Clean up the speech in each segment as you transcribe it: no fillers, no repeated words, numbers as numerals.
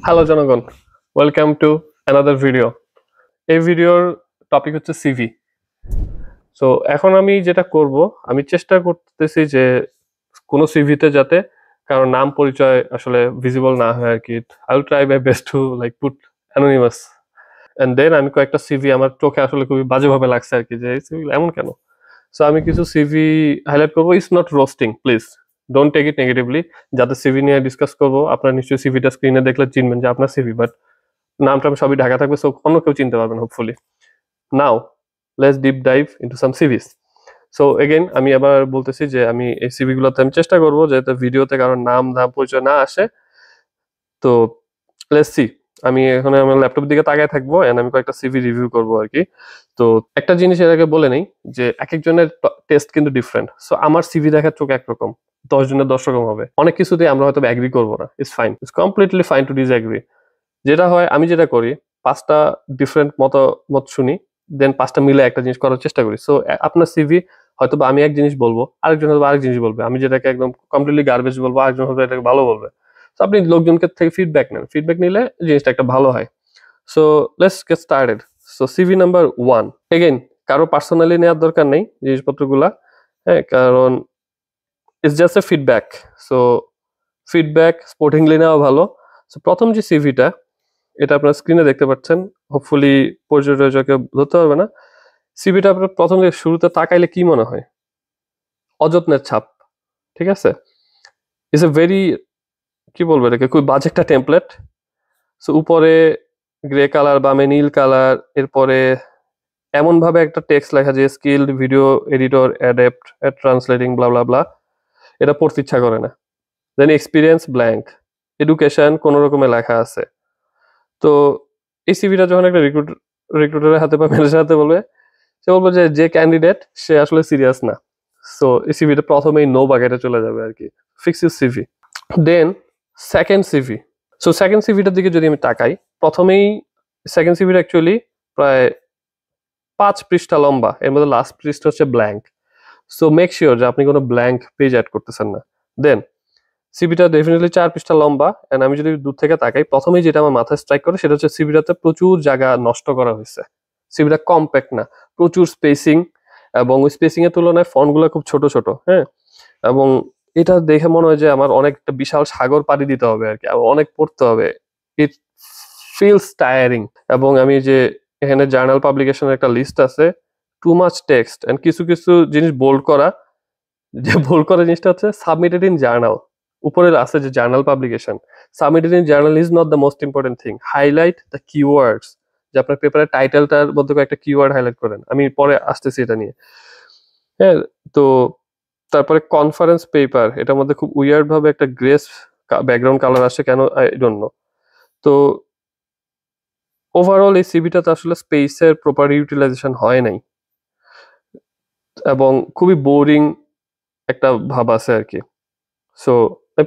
Hello জনগণ, welcome to another video. এই ভিডিওর টপিক হচ্ছে সিভি। সো এখন আমি যেটা করব, আমি চেষ্টা করতেছি যে কোনো সিভিতে যাতে কারো নাম পরিচয় আসলে ভিজিবল না হয় আর কি। I will try my best to like put anonymous. And then আমি কয়েকটা সিভি আমার চোখে আসলে খুবই বাজেভাবে লাগছে আর কি, যে এই সিভি এমন কেন। সো আমি কিছু সিভি হাইলাইট করবো। It's not roasting, please don't take it negatively. যাতে সিভি নিয়ে ডিসকাস করবো, আপনারা নিশ্চয়ই সিভিটা স্ক্রিনে দেখলে চিনবেন যে আপনার সিভি, বাট নামটা সবই ঢাকা থাকবে, সো অন্য কেউ চিনতে পারবেন hopefully. Now let's deep dive into some CVs. So again আমি আবার বলতেছি যে আমি এই সিভি গুলোতে আমি চেষ্টা করবো যাতে ভিডিওতে কারোর নাম পরিচয় না আসে। তো লেটস সি। আমি এখানে আমার ল্যাপটপের দিকে তাকায় থাকবো এন্ড আমি কয়েকটা সিভি রিভিউ করবো আর কি। তো একটা জিনিস এর আগে বলে নেই যে এক একজনের টেস্ট কিন্তু ডিফারেন্ট। সো আমার সিভি দেখার চোখ একরকম, 10 জনের 10 রকম হবে। অনেক কিছুতে আমরা হয়তো এগ্রি করবো না, it's fine, it's completely fine too disagree. যেটা হয়, আমি যেটা করি, 5টা ডিফারেন্ট মতামত শুনি, দেন 5টা মিলে একটা জিনিস করার চেষ্টা করি। সো আপনার সিভি হয়তো বা আমি এক জিনিস বলবো, আরেকজন হয়তো আরেক জিনিস বলবে, আমি যেটাকে একদম কমপ্লিটলি গার্বেজ বলবো, আরেকজন হয়তো এটাকে ভালো বলবে। তো আপনি লোকজনকে থেকে ফিডব্যাক নেন, ফিডব্যাক নিলে জিনিসটা একটা ভালো হয়। So let's get started. So CV number 1, again কারো পার্সোনালি নেওয়ার দরকার নেই জিনিসপত্রগুলা, হ্যাঁ, কারণ it's just a feedback. So feedback sportingly নেওয়া ভালো। সো প্রথম যে সিভিটা, এটা আপনার স্ক্রিনে দেখতে পাচ্ছেন, হোপফুলি পরিচর্যাকে ধরতে পারবে না। সিভিটা আপনার প্রথমে শুরুতে তাকাইলে কি মনে হয়? অযত্নের ছাপ, ঠিক আছে? ইটস এ ভেরি, কি বলবো এটাকে, খুব বাজে একটা টেমপ্লেট। সো উপরে গ্রে কালার, বামে নীল কালার, এরপরে এমন ভাবে একটা টেক্সট লেখা যে স্কিলড ভিডিও এডিটর অ্যাডাপ্ট এট ট্রান্সলেটিং ব্লা ব্লা ব্লা। এটা পড়তে ইচ্ছা করে না। দেন এক্সপিরিয়েন্স ব্ল্যাঙ্ক, এডুকেশন কোন রকমে লেখা আছে। তো এই সিভিটা যখন একটা রিক্রুটারের হাতে বা ম্যানেজারের হাতে বলবে, সে বলবে যে যে ক্যান্ডিডেট সে আসলে সিরিয়াস না। সো এই সিভিটা প্রথমেই নো বাকেটে চলে যাবে আর কি। Fix your CV. Then second CV. So second সিভিটার দিকে যদি আমি তাকাই, প্রথমেই সেকেন্ড সিভিটা অ্যাকচুয়ালি প্রায় 5 পৃষ্ঠা লম্বা, এর মধ্যে লাস্ট পৃষ্ঠা হচ্ছে ব্ল্যাঙ্ক। সো মেক শিওর যে আপনি কোনো ব্ল্যাঙ্ক পেজ অ্যাড করতেছেন না। দেন সিভিটা ডেফিনেটলি 4 পৃষ্ঠা লম্বা, এন্ড আমি যদি দূর থেকে তাকাই, প্রথমেই যেটা আমার মাথায় স্ট্রাইক করে সেটা হচ্ছে সিভিটাতে প্রচুর জায়গা নষ্ট করা হয়েছে। সিভিটা কম্প্যাক্ট না, প্রচুর স্পেসিং, এবং ওই স্পেসিং এর তুলনায় ফন্টগুলো খুব ছোট ছোট, হ্যাঁ। এবং এটা দেখে মনে হয় যে আমার অনেকটা বিশাল সাগর পাড়ি দিতে হবে আর কি, অনেক পড়তে হবে। It feels tiring. এবং আমি যে এখানে জার্নাল পাবলিকেশনের একটা লিস্ট আছে, টু মাচ টেক্সট এন্ড কিছু কিছু জিনিস বোল্ড করা। যে বোল্ড করা জিনিসটা হচ্ছে সাবমিটেড ইন জার্নাল। উপরে আছে যে journal publication, submitted in journal is not the most important thing. Highlight the keywords, যে আপনার পেপারের টাইটেলটার মধ্যে একটা কিওয়ার্ড হাইলাইট করেন। আমি পরে আসতেছি এটা নিয়ে, হ্যাঁ। তো তারপরে কনফারেন্স পেপার, এটার মধ্যে খুব উইয়ার্ড ভাবে একটা গ্রেস ব্যাকগ্রাউন্ড কালার আসে কেন, আই ডোন্ট নো। তো ওভারঅল এই সিভিটাতে আসলে স্পেসের প্রপার ইউটিলাইজেশন হয় নাই, এবং খুবই বোরিং একটা ভাব আছে আর কি। সো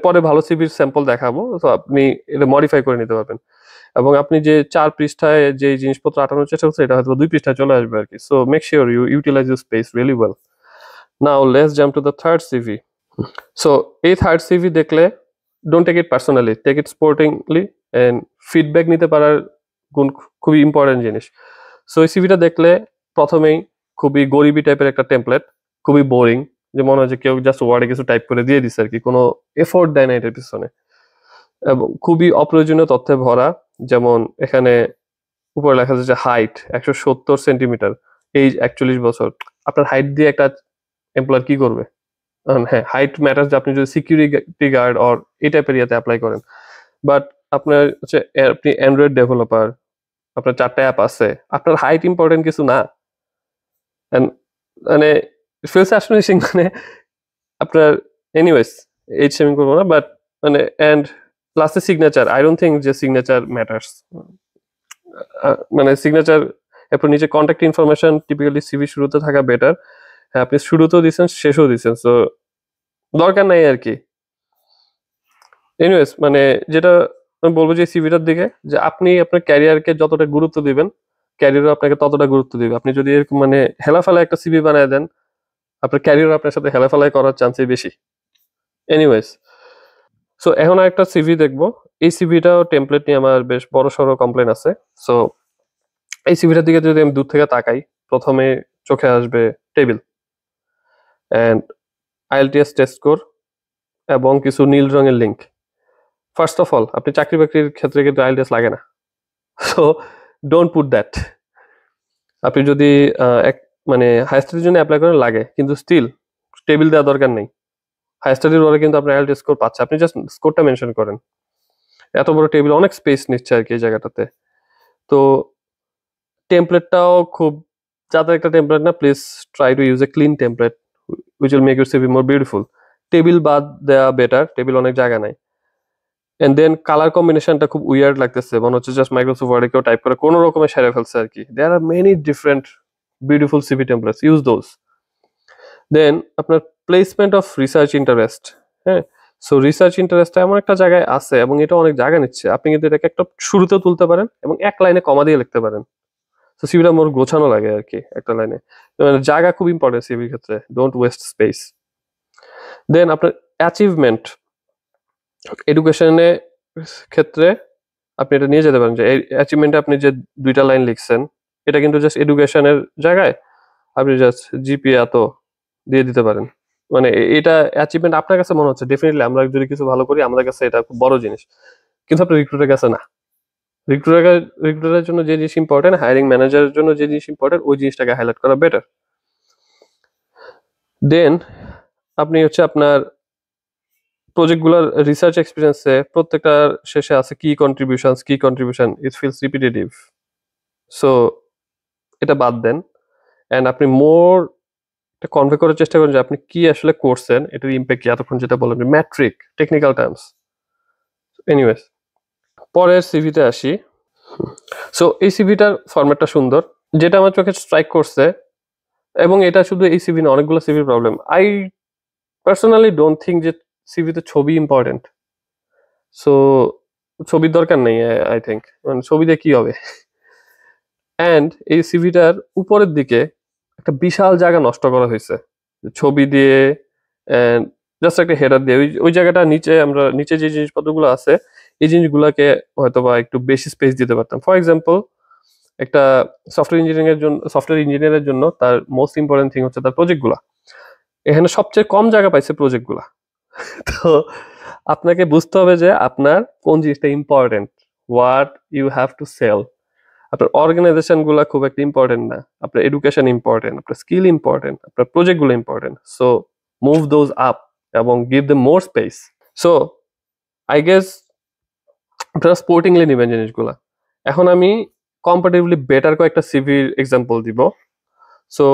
পরে ভালো সিভির স্যাম্পল দেখাবো, তো আপনি এটা মডিফাই করে নিতে পারবেন। এবং আপনি যে 4 পৃষ্ঠায় যে জিনিসপত্র আটানোর চেষ্টা করছেন, এটা হয়তো 2 পৃষ্ঠায় চলে আসবে আর কি। So make sure you utilise your space really well. Now let's jump to the third CV. So এই থার্ড সিভি দেখলে don't take it personally, take it sportingly, and feedback নিতে পারার গুণ খুবই ইম্পর্টেন্ট জিনিস। সো এই সিভিটা দেখলে প্রথমেই খুবই গরিবি টাইপের একটা টেমপ্লেট, খুবই বোরিং, যে মনে হয় যে কেউ জাস্ট ওয়ার্ডে কিছু টাইপ করে দিয়ে দিচ্ছে আর কি, কোনো এফোর্ট দেয় না এটার পিছনে। এবং খুবই অপ্রয়োজনীয় তথ্যে ভরা। যেমন এখানে উপরে লেখা আছে যে হাইট 170 সেন্টিমিটার, এইজ 41 বছর। আপনার হাইট দিয়ে একটা এমপ্লয়ার কি করবে? হ্যাঁ, হাইট ম্যাটার যে আপনি যদি সিকিউরিটি গার্ড অর এই টাইপের ইয়াতে অ্যাপ্লাই করেন। বাট আপনার হচ্ছে আপনি অ্যান্ড্রয়েড ডেভেলপার, আপনার 4টা অ্যাপ আছে, আপনার হাইট ইম্পর্টেন্ট কিছু না। And মানে ফিলস অ্যাস্টনিশিং, মানে আপনার এনিওয়েজ এইজ শেমিং করবো না, বাট মানে অ্যান্ড লাস্টে সিগনেচার, আই ডোন্ট থিঙ্ক যে সিগনেচার ম্যাটার্স। মানে সিগনেচার, এরপর নিচে কন্ট্যাক্ট ইনফরমেশন টিপিক্যালি সিভি শুরুতে থাকা বেটার। হ্যাঁ, আপনি শুরুতেও দিচ্ছেন, শেষেও দিচ্ছেন, সো দরকার নাই আর কি। এনিওয়েজ মানে যেটা আমি বলবো যে সিভিটার দিকে, যে আপনি আপনার ক্যারিয়ারকে যতটা গুরুত্ব দিবেন, ক্যারিয়ারও আপনাকে ততটা গুরুত্ব দিবে। আপনি যদি এরকম মানে হেলাফেলা একটা সিভি বানায় দেন, আপনার ক্যারিয়ার আপনার সাথে হেলাফেলাই করার চান্সই বেশি। এনিওয়েজ, সো এখন একটা সিভি দেখবো। এই সিভিটাও টেমপ্লেট নিয়ে আমার বেশ বড় সড়ো কমপ্লেন আছে। সো এই সিভিটার দিকে যদি আমি দূর থেকে তাকাই, প্রথমে চোখে আসবে table and IELTS test score এবং কিছু নীল রঙের লিঙ্ক। ফার্স্ট অফ অল, আপনি চাকরি বাকরির ক্ষেত্রে কিন্তু আইএলটিএস লাগে না, সো ডোন্ট পুট দ্যাট। আপনি যদি এক মানে হায়ার স্টাডির জন্য অ্যাপ্লাই করেন লাগে, কিন্তু স্টিল টেবিল দেওয়া দরকার নেই। হায়ার স্টাডির পরে কিন্তু আপনার আইএলটিএস স্কোর পাচ্ছে, আপনি জাস্ট স্কোরটা মেনশন করেন। এত বড় টেবিল অনেক স্পেস নিচ্ছে আর কি এই জায়গাটাতে। তো টেমপ্লেটটাও খুব যাদের একটা টেমপ্লেট না, please try to use a clean template which will make your CV more beautiful. Table বাদ দেওয়া বেটার, টেবিল অনেক জায়গা নাই। এন্ড দেন কালার কম্বিনেশনটা খুব উইয়ার্ড লাগতেছে, মনে হচ্ছে জাস্ট মাইক্রোসফট ওয়ার্ডে কেউ টাইপ করে কোনো রকমের সেরে ফেলছে আর কি। There are many different beautiful CV templates, use those. Then আপনার প্লেসমেন্ট অফ রিসার্চ ইন্টারেস্ট, হ্যাঁ। সো রিসার্চ ইন্টারেস্টটা এমন একটা জায়গায় আছে এবং এটা অনেক জায়গা নিচ্ছে, আপনি কিন্তু এটাকে একটা শুরুতেও তুলতে পারেন এবং এক লাইনে কমা দিয়ে লিখতে পারেন। তো সিভিটা মোর গোছানো লাগে আর কি একটা লাইনে। মানে জায়গা খুব ইম্পর্টেন্ট সিভির ক্ষেত্রে, ডোন্ট ওয়েস্ট স্পেস। দেন আপনার অ্যাচিভমেন্ট, এডুকেশনে ক্ষেত্রে আপনি এটা নিয়ে যেতে পারেন যে অ্যাচিভমেন্টে আপনি যে 2টা লাইন লিখছেন, এটা কিন্তু জাস্ট এডুকেশনের জায়গায় আপনি জাস্ট জিপিএ এত দিয়ে দিতে পারেন। মানে এটা অ্যাচিভমেন্ট আপনার কাছে মনে হচ্ছে ডেফিনেটলি আমরা যদি কিছু ভালো করি আমাদের কাছে এটা খুব বড় জিনিস, কিন্তু আপনার রিক্রুটের কাছে না। রিক্রুটারের জন্য যে জিনিস ইম্পর্টেন্ট, হায়ারিং ম্যানেজারের জন্য যে জিনিস ইম্পর্টেন্ট, ওই জিনিসটাকে হাইলাইট করা বেটার। দেন আপনি হচ্ছে আপনার প্রজেক্টগুলোর রিসার্চ এক্সপিরিয়েন্সে প্রত্যেকটার শেষে আছে কি contribution it feels repetitive, so এটা বাদ দেন। অ্যান্ড আপনি মোর কনভে করার চেষ্টা করেন যে আপনি কি আসলে করছেন, এটার ইম্প্যাক্ট কি, এতক্ষণ যেটা বললেন ম্যাট্রিক টেকনিক্যাল টার্মস। এনিওয়েজ, পরের সিভিতে আসি। সো এই সিভিটার ফরম্যাটটা সুন্দর, যেটা আমার চোখে স্ট্রাইক করছে, এবং এটা শুধু এই সিভি না, অনেকগুলো সিভির problem. I personally don't think যে সিভিতে ছবি ইম্পর্টেন্ট। সো ছবির দরকার নেই আই থিঙ্ক, মানে ছবি দিয়ে কি হবে। অ্যান্ড এই সিভিটার উপরের দিকে একটা বিশাল জায়গা নষ্ট করা হয়েছে ছবি দিয়ে, অ্যান্ড জাস্ট একটা হেডার দিয়ে। ওই জায়গাটা নিচে যে জিনিসপত্রগুলো আছে, এই জিনিসগুলোকে হয়তো বা একটু বেশি স্পেস দিতে পারতাম। ফর এক্সাম্পল, একটা সফটওয়্যার ইঞ্জিনিয়ারের জন্য তার মোস্ট ইম্পর্টেন্ট থিং হচ্ছে তার প্রজেক্টগুলা। এখানে সবচেয়ে কম জায়গা পাইছে প্রজেক্টগুলা। তো আপনাকে বুঝতে হবে যে আপনার কোন জিনিসটা important, what you have to sell. আপনার অর্গানাইজেশন গুলা খুব একটা ইম্পর্টেন্ট না, আপনার এডুকেশন ইম্পর্টেন্ট, আপনার স্কিল ইম্পর্টেন্ট, আপনার প্রজেক্ট গুলো important. So move those up এবং give them more space. So I guess আপনারা স্পোর্টিংলি নেবেন জিনিসগুলা। এখন আমি কম্পারেটিভলি বেটার কয়েকটা সিভির এক্সাম্পল দিব। সো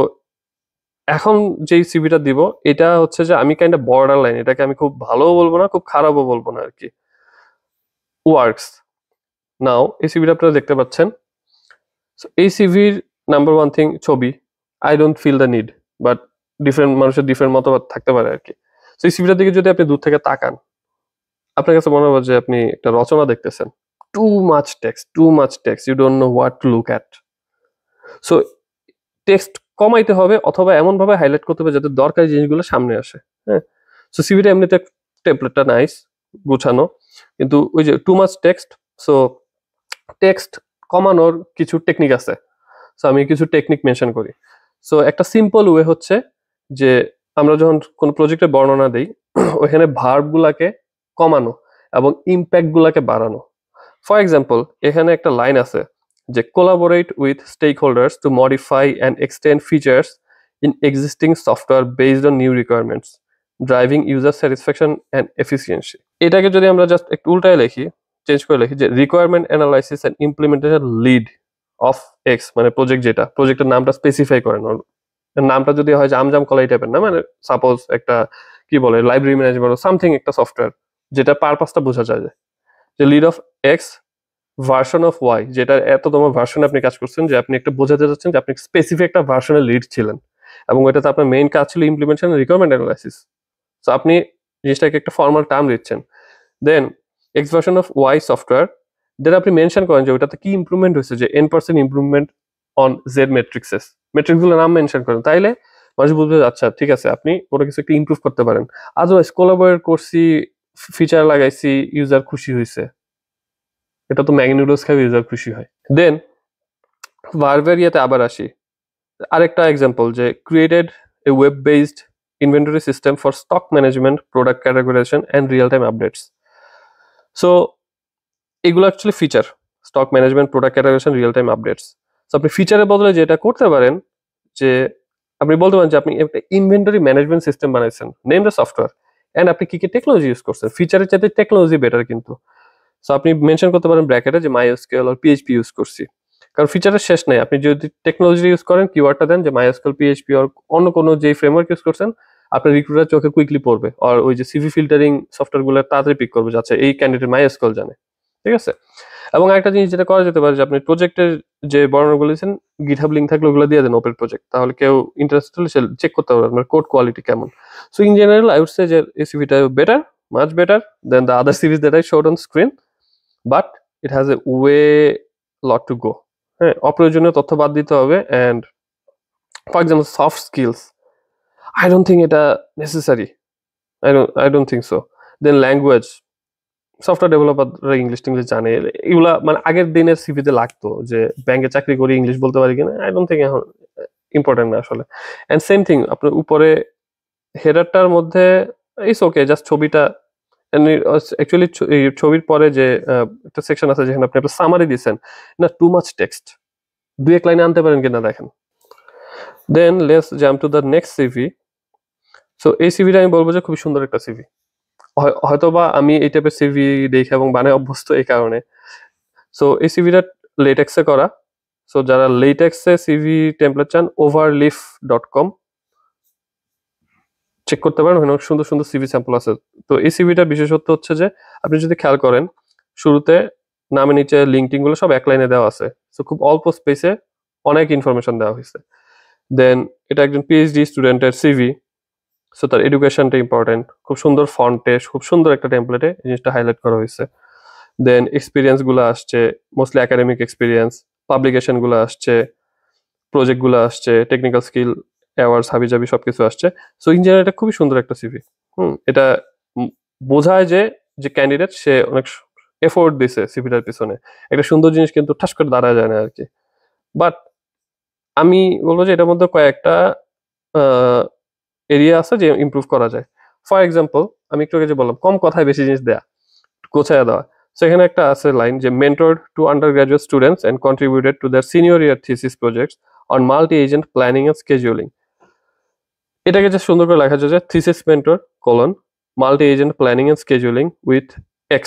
এখন যেই সিভিটা দিব এটা হচ্ছে যে আমি কাইন্ড অফ বর্ডার লাইন, এটাকে আমি খুব ভালোও বলবো না খুব খারাপও বলবো না আর কি। ওয়ার্কস নাও এই সিভিটা আপনারা দেখতে পাচ্ছেন। এই সিভির নাম্বার ওয়ান থিং ছবি। I don't feel the need, but different মানুষের ডিফারেন্ট মতবাদ থাকতে পারে আর কি। তো এই সিভিটার দিকে যদি আপনি দূর থেকে তাকান, আপনার কাছে মনে হবে যে আপনি একটা রচনা দেখতেছেন। Too much text, you don't know what to look at. So text কমাইতে হবে অথবা এমন ভাবে হাইলাইট করতে হবে যাতে দরকারি জিনিসগুলো সামনে আসে। হ্যাঁ, সো সিভিটা এমনিতে টেমপ্লেটটা নাইস গোছানো, কিন্তু ওই যে two much text. So text কমানোর কিছু টেকনিক আছে, সো আমি কিছু টেকনিক মেনশন করি। সো একটা সিম্পল ওয়ে হচ্ছে যে আমরা যখন কোনো প্রজেক্টের বর্ণনা দিই, ওইখানে ভার্ব গুলাকে কমানো এবং ইম্প্যাক্ট গুলাকে বাড়ানো। ফর এক্সাম্পল, এখানে একটা লাইন আছে যে collaborate with stakeholders to modify and extend features in existing software based on new requirements, driving user satisfaction and efficiency। এটাকে যদি আমরা জাস্ট একটু উল্টায় লিখি, চেঞ্জ করে লিখি যে requirement analysis and implementation lead of X, মানে প্রজেক্টের নামটা স্পেসিফাই করেন। নামটা যদি হয় যে আমজাম কলাই টাইপের না, মানে সাপোজ একটা কি বলে লাইব্রেরি ম্যানেজমেন্ট সামথিং একটা সফটওয়্যার যেটা পারপাসটা বোঝা যায় যে lead of X version of Y, যেটা এততম ভার্সনে আপনি কাজ করছেন, যে আপনি একটা বোঝাতে চাচ্ছেন যে আপনি স্পেসিফিক একটা ভার্সনের লিড ছিলেন এবং ওইটাতে আপনার মেইন কাজ ছিল ইমপ্লিমেন্টেশন রিকোয়ারমেন্ট অ্যানালাইসিস। সো আপনি জিনিসটাকে একটা ফর্মাল টার্ম দিচ্ছেন। Then X version of Y software, then আপনি মেনশন করেন যে ওইটাতে কি ইমপ্রুভমেন্ট হয়েছে, যে N% ইমপ্রুভমেন্ট অন জেড মেট্রিক্সগুলোর নাম মেনশন করেন। তাইলে মানুষ বুঝবে আচ্ছা ঠিক আছে আপনি কোনো কিছু একটা ইমপ্রুভ করতে পারেন। আদারওয়াইজ কোলাবোরেট করছি ফিচার লাগাইছি, ইউজার খুশি হয়েছে, এটা তো ম্যাগি নুডলস খাই ইউজার খুশি হয়। দেন ভার্বের ইয়েতে আবার আসি, আরেকটা এক্সাম্পল যে created a web based inventory system for stock management, product categorisation and real time updates. So এগুলো actually feature, stock management, product categorisation, real time updates. So আপনি ফিচারের বদলে যেটা করতে পারেন যে আপনি বলতে পারেন যে আপনি একটা ইনভেন্টরি ম্যানেজমেন্ট সিস্টেম বানাইছেন, নেম দ্য সফটওয়্যার, অ্যান্ড আপনি কি কি টেকনোলজি ইউজ করছেন। ফিচারের চাইতে টেকনোলজি বেটার কিন্তু। সো আপনি মেনশন করতে পারেন ব্র্যাকেটে যে মাইএসকিউএল আর পিএইচপি ইউজ করছি, কারণ ফিচারের শেষ নেই। আপনি যদি টেকনোলজি ইউজ করেন, কিওয়ার্ডটা দেন যে মাইএসকিউএল, পিএইচপি আর অন্য কোনো যে ফ্রেমওয়ার্ক ইউজ করছেন, আপনার রিক্রুটার চোখে কুইকলি পড়বে, আর ওই যে সিভি ফিল্টারিং সফটওয়্যারগুলো তাড়াতাড়ি পিক করবে যে আচ্ছা এই ক্যান্ডিডেট মাইএসকিউএল জানে, ঠিক আছে। এবং একটা জিনিস যেটা করা যেতে পারে যে আপনি প্রজেক্টের যে বর্ণনাগুলো দিয়েছেন, গিটহাব লিঙ্ক থাকলে ওগুলো দিয়ে দেন ওপেন প্রজেক্ট, তাহলে কেউ ইন্টারেস্টেড হলে সে চেক করতে পারবে আপনার কোড কোয়ালিটি কেমন। So in general I would say যে এই সিভিটা better, much better than the other series that I showed on screen, but it has a way lot to go. হ্যাঁ, অপ্রয়োজনীয় তথ্য বাদ দিতে হবে। And for example soft skills, I don't think এটা necessary, I don't think so. Then language, software ডেভেলপাররা English টিংলিশ জানে, এগুলা মানে আগের দিনের সিভিতে লাগতো যে ব্যাংকে চাকরি করি ইংলিশ বলতে পারি কিনা, আই ডোন্ট থিঙ্ক এখন ইম্পর্টেন্ট না আসলে। অ্যান্ড সেম থিং আপনার উপরে হেডারটার মধ্যে ইটস ওকে, জাস্ট ছবিটা অ্যাকচুয়ালি ছবির পরে যে একটা সেকশন আছে যেখানে আপনি একটা সামারি দিচ্ছেন না, টু মাচ টেক্সট, দুই এক লাইনে আনতে পারেন কিনা দেখেন। Then let's jump to the next CV. So এই সিভিটা আমি বলবো যে খুবই সুন্দর একটা সিভি, হয়তোবা আমি এই টাইপের সিভি দেখে এবং বানায় অভ্যস্ত এই কারণে। সো এই সিভিটা লেটেক্সে করা। সো যারা লেটেক্সে সিভি টেমপ্লেট চান, overleaf.com চেক করতে পারেন, ওখানে সুন্দর সুন্দর সিভি স্যাম্পল আছে। তো এই সিভিটা বিশেষত্ব হচ্ছে যে আপনি যদি খেয়াল করেন শুরুতে নামে নিচে লিঙ্ক টিঙ্ক গুলো সব এক লাইনে দেওয়া আছে। সো খুব অল্প স্পেসে অনেক ইনফরমেশন দেওয়া হয়েছে। দেন এটা একজন পিএইচডি স্টুডেন্টের সিভি, সো তার এডুকেশনটা ইম্পর্টেন্ট, খুব সুন্দর ফন্টে খুব সুন্দর একটা টেমপ্লেটে এই জিনিসটা হাইলাইট করা হয়েছে। দেন এক্সপিরিয়েন্স গুলো আসছে, মোস্টলি একাডেমিক এক্সপিরিয়েন্স, পাবলিকেশন গুলো আসছে, প্রজেক্ট গুলো আসছে, টেকনিক্যাল স্কিল, অ্যাওয়ার্ডস, হাবিজাবি সবকিছু আসছে। সো ইন জেনারেল এটা খুবই সুন্দর একটা সিভি। এটা বোঝায় যে যে ক্যান্ডিডেট সে অনেক এফোর্ট দিছে সিভিটার পিছনে, একটা সুন্দর জিনিস কিন্তু ঠাস করে দাঁড়ায় যায় না আর কি। বাট আমি বলবো যে এটার মধ্যে কয়েকটা এরিয়া আছে যে ইমপ্রুভ করা যায়। ফর এক্সাম্পল আমি একটু আগে যে বললাম কম কথায় বেশি জিনিস দেয়া, গোছায় দেওয়া। সেখানে একটা আছে লাইন যে mentored to undergraduate students and contributed to their senior year thesis projects on multi-agent planning and scheduling. এটাকে যে সুন্দর করে লেখা যায় যে thesis mentor colon multi-agent planning and scheduling with X,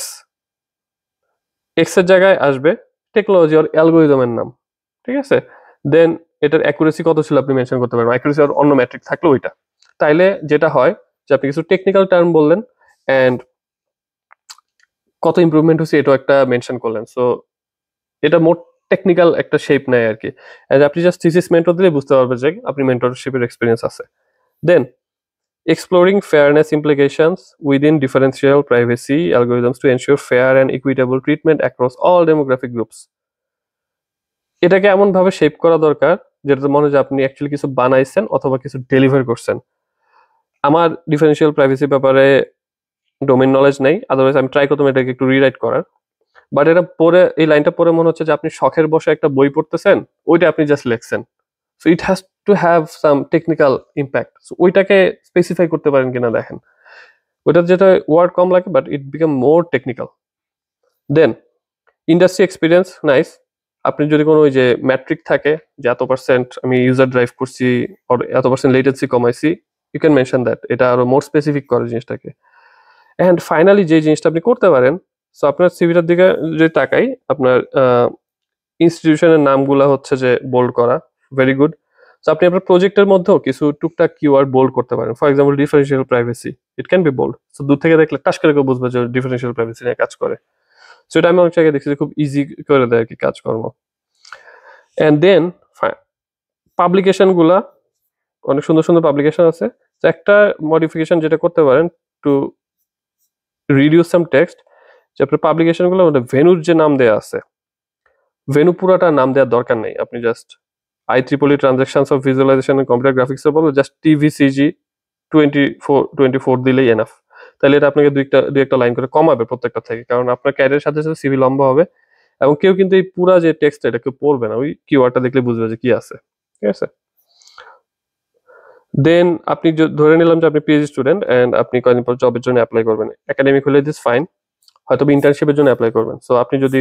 X এর জায়গায় আসবে টেকনোলজি আর অ্যালগোরিদমের নাম, ঠিক আছে। দেন এটার অ্যাকুরেসি কত ছিল আপনি মেনশন করতে পারবেন, অ্যাকুরেসি আর অন্য ম্যাট্রিক থাকলো ওইটা। তাইলে যেটা হয় যে আপনি কিছু টেকনিক্যাল টার্ম বললেন অ্যান্ড কত ইমপ্রুভমেন্ট হচ্ছে এটাও একটা মেনশন করলেন। সো এটা মোট টেকনিক্যাল একটা শেপ নেয় আর কি। আপনি জাস্ট থিসিস মেন্টর দিলে বুঝতে পারবে যে আপনি মেন্টরশিপের এক্সপিরিয়েন্স আছে। দেন exploring fairness implications within differential privacy algorithms to ensure fair and equitable treatment across all demographic groups. এটাকে এমন ভাবে শেপ করা দরকার যেটাতে মনে হয় যে আপনি অ্যাকচুয়ালি কিছু বানাইছেন অথবা কিছু ডেলিভার করছেন। আমার ডিফারেন্সিয়াল প্রাইভেসি ব্যাপারে ডোমেইন নলেজ নেই, আদারওয়াইজ আমি ট্রাই করতাম এটাকে একটু রিরাইট করার। বাট এটা পড়ে এই লাইনটা পড়ে মনে হচ্ছে যে আপনি শখের বসে একটা বই পড়তেছেন, ওইটা আপনি জাস্ট লিখছেন। So it has to have some technical impact. So ওইটাকে স্পেসিফাই করতে পারেন কিনা দেখেন, ওইটার যেটা ওয়ার্ড কম লাগে but it become more technical. Then industry experience nice, আপনি যদি কোনো ওই যে ম্যাট্রিক থাকে যে এত পার্সেন্ট আমি ইউজার ড্রাইভ করছি আর এত পার্সেন্ট লেটেন্সি কমাইছি, ইউ ক্যান মেনশন দ্যাট, এটা আরো মোর স্পেসিফিক করে জিনিসটাকে। অ্যান্ড ফাইনালি যে জিনিসটা আপনি করতে পারেন, সো আপনার সিভিটার দিকে যদি তাকাই, আপনার ইনস্টিটিউশনের নামগুলো হচ্ছে যে বোল্ড করা, ভেরি গুড। সো আপনি আপনার প্রজেক্টের মধ্যেও কিছু টুকটাক কিওয়ার্ড বোল্ড করতে পারেন। For example differential privacy, it can be bold. So দূর থেকে দেখলে টাস করে কেউ বুঝবে যে ডিফারেন্সিয়াল প্রাইভেসি নিয়ে কাজ করে। সো এটা আমি অনেক জায়গায় দেখছি যে খুব ইজি করে দেয় আর কি কাজকর্ম। অ্যান্ড দেন পাবলিকেশনগুলা অনেক সুন্দর সুন্দর পাবলিকেশন আছে। তো একটা মডিফিকেশন যেটা করতে পারেন টু রিডিউস সাম টেক্সট, যে আপনার পাবলিকেশনগুলো ভেনুর যে নাম দেওয়া আছে, ভেনু পুরাটা নাম দেওয়ার দরকার নেই, আপনি just IEEE transactions of visualization and computer graphics এর বলে জাস্ট TVCG 24 দিলেই এনাফ। তাহলে এটা আপনাকে দুই একটা লাইন করে কমাবে প্রত্যেকটা থেকে, কারণ আপনার ক্যারিয়ারের সাথে সাথে সিভি লম্বা হবে এবং কেউ কিন্তু এই পুরা যে টেক্সট এটা কেউ পড়বে না, ওই কিওয়ার্ডটা দেখলে বুঝবে যে কি আছে। ঠিক আছে, দেন আপনি ধরে নিলাম যে আপনি পিএইচডি স্টুডেন্ট এন্ড আপনি কয়েকদিন পর জবের জন্য অ্যাপ্লাই করবেন, একাডেমিক হলে দিস ফাইন, হয়তো ইন্টার্নশিপের জন্য অ্যাপ্লাই করবেন। সো আপনি যদি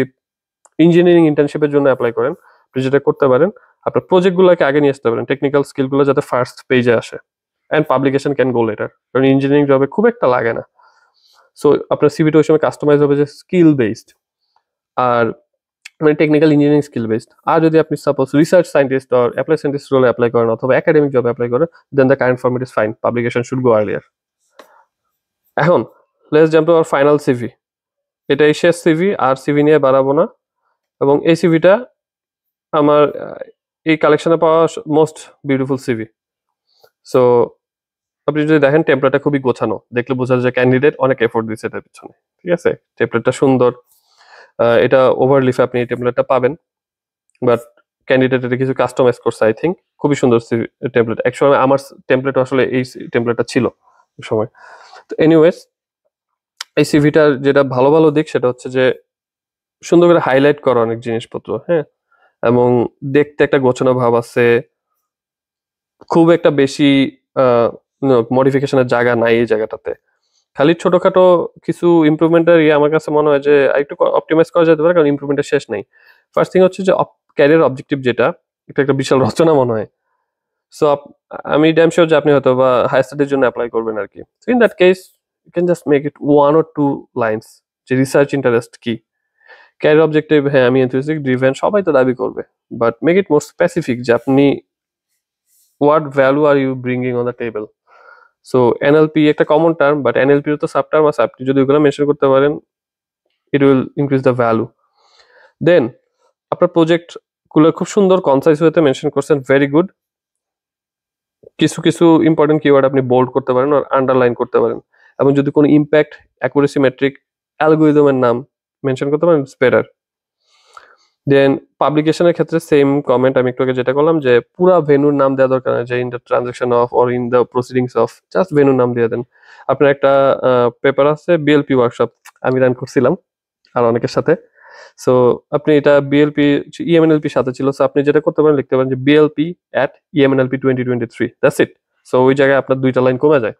ইঞ্জিনিয়ারিং ইন্টার্নশিপের জন্য অ্যাপ্লাই করেন, আপনি যেটা করতে পারেন আপনার প্রজেক্টগুলোকে আগে নিয়ে আসতে পারেন, টেকনিক্যাল স্কিলগুলো যাতে ফার্স্ট পেজে আসে, and publication can go letter, কারণ ইঞ্জিনিয়ারিং জবে খুব একটা লাগে না। সো আপনার সিভিটা ওই সময় কাস্টমাইজ হবে যে স্কিল বেসড, আর মানে টেকনিক্যাল ইঞ্জিনিয়ারিং স্কিল বেসড। আর যদি আপনি suppose research scientist or apply scientist রোলে অ্যাপ্লাই করেন অথবা একাডেমিক জবে অ্যাপ্লাই করেন, then the current format is fine, publication should go earlier. এখন let's jump to our final CV. এটাই শেষ সিভি, আর সিভি নিয়ে বাড়াবো না। এবং এই সিভিটা আমার এই কালেকশনে পাওয়া মোস্ট বিউটিফুল সিভি। সো আপনি যদি দেখেন টেমপ্লেটটা খুবই গোছানো, দেখলে বোঝা যায় ক্যান্ডিডেট অনেক এফোর্ট দিচ্ছে এটার পিছনে। ঠিক আছে, টেমপ্লেটটা সুন্দর, এটা ওভারলিফে আপনি এই টেমপ্লেটটা পাবেন, বাট ক্যান্ডিডেট এটা কিছু কাস্টমাইজ করছে আই থিঙ্ক। খুবই সুন্দর টেমপ্লেট, একসময় আমার টেমপ্লেট আসলে এই টেমপ্লেটটা ছিল এক সময়। তো এনিওয়েজ, এই সিভিটার যেটা ভালো ভালো দিক সেটা হচ্ছে যে সুন্দর করে হাইলাইট করা অনেক জিনিসপত্র, হ্যাঁ, এবং দেখতে একটা গোছানো ভাব আছে, খুব একটা বেশি মডিফিকেশনের জায়গা নাই এই জায়গাটাতে। খালি ছোটখাটো কিছু ইমপ্রুভমেন্টের আমার কাছে মনে হয় যে একটু অপটিমাইজ করা যেতে পারে, কারণ ইমপ্রুভমেন্টের শেষ নেই। ফার্স্ট থিং হচ্ছে যে ক্যারিয়ার অবজেক্টিভ যেটা, এটা একটা বিশাল রচনা মনে হয়। সো আমি ড্যাম শিওর যে আপনি হয়তো বা হায়ার স্টাডির জন্য অ্যাপ্লাই করবেন আর কি। So in that case you can just make it 1 or 2 lines, যে রিসার্চ ইন্টারেস্ট কি, ক্যারিয়ার অবজেক্টিভ, হ্যাঁ আমি এনথুসিয়াস্টিক ড্রিভেন, সবাই তো দাবি করবে, but make it more specific যে আপনি what value are you bringing on the table. So NLP একটা কমন টার্ম, বাট এনএলপি তো সাব টার্ম আছে, আপনি যদি ওগুলো মেনশন করতে পারেন it will increase the value. Then আপনার প্রজেক্ট গুলো খুব সুন্দর কনসাইজ ওয়েতে মেনশন করছেন, ভেরি গুড। কিছু কিছু ইম্পর্টেন্ট কিওয়ার্ড আপনি বোল্ড করতে পারেন আর আন্ডারলাইন করতে পারেন, এবং যদি কোনো ইম্প্যাক্ট, অ্যাকুরেসি মেট্রিক, অ্যালগোরিদমের নাম মেনশন করতে পারেন, ইটস বেটার। দেন পাবলিকেশনের ক্ষেত্রে সেম কমেন্ট আমি একটু আগে যেটা করলাম, যে পুরা ভেন্যুর নাম দেওয়া দরকার না, যে in the transaction of or in the proceedings of, just ভেন্যুর নাম দিয়ে দেন। আপনার একটা পেপার আছে বিএলপি ওয়ার্কশপ, আমি রান করছিলাম আর অনেকের সাথে। সো আপনি এটা বিএলপি ইএমএনএলপির সাথে ছিল, সো আপনি যেটা করতে পারেন লিখতে পারেন যে BLP at EMNLP 2023, that's it. So ওই জায়গায় আপনার 2টা লাইন কমে যায়।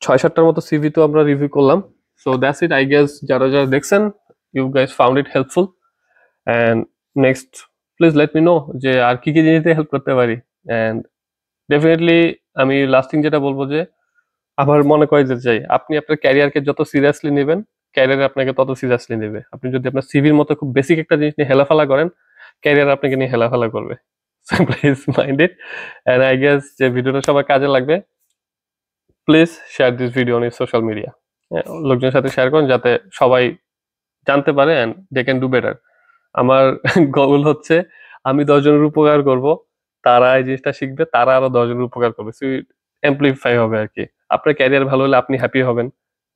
6-7টার মতো সিভি তো আমরা রিভিউ করলাম। So that's it, I guess যারা যারা দেখছেন you guys found it helpful, and next please let me know যে আর কি কি জিনিসে হেল্প করতে পারি। অ্যান্ড ডেফিনেটলি আমি লাস্টিং যেটা বলবো যে আমার মনে করে যেতে চাই, আপনি আপনার ক্যারিয়ারকে যত সিরিয়াসলি নেবেন, ক্যারিয়ার আপনাকে তত সিরিয়াসলি নেবে। আপনি যদি আপনার সিভির মতো খুব বেসিক একটা জিনিস নিয়ে হেলাফেলা করেন, ক্যারিয়ার আপনাকে নিয়ে হেলাফেলা করবে। So please mind it, and I guess যে ভিডিওটা সবার কাজে লাগবে। Please share this video on social media, লোকজনের সাথে শেয়ার করুন যাতে সবাই জানতে পারে and they can do better. আমার গোল হচ্ছে আমি 10 জনের উপকার করব, তারা এই জিনিসটা শিখবে, তারা আরো 10 জনের উপকার করবে, সো এমপ্লিফাই হবে আর কি। আপনার ক্যারিয়ার ভালো হলে আপনি হ্যাপি হবেন,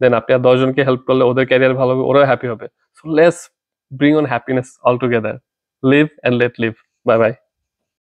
দেন আপনি আর 10 জনকে হেল্প করলে ওদের ক্যারিয়ার ভালো হবে, ওরাও হ্যাপি হবে। So let's bring on happiness all together, live and let live. Bye by.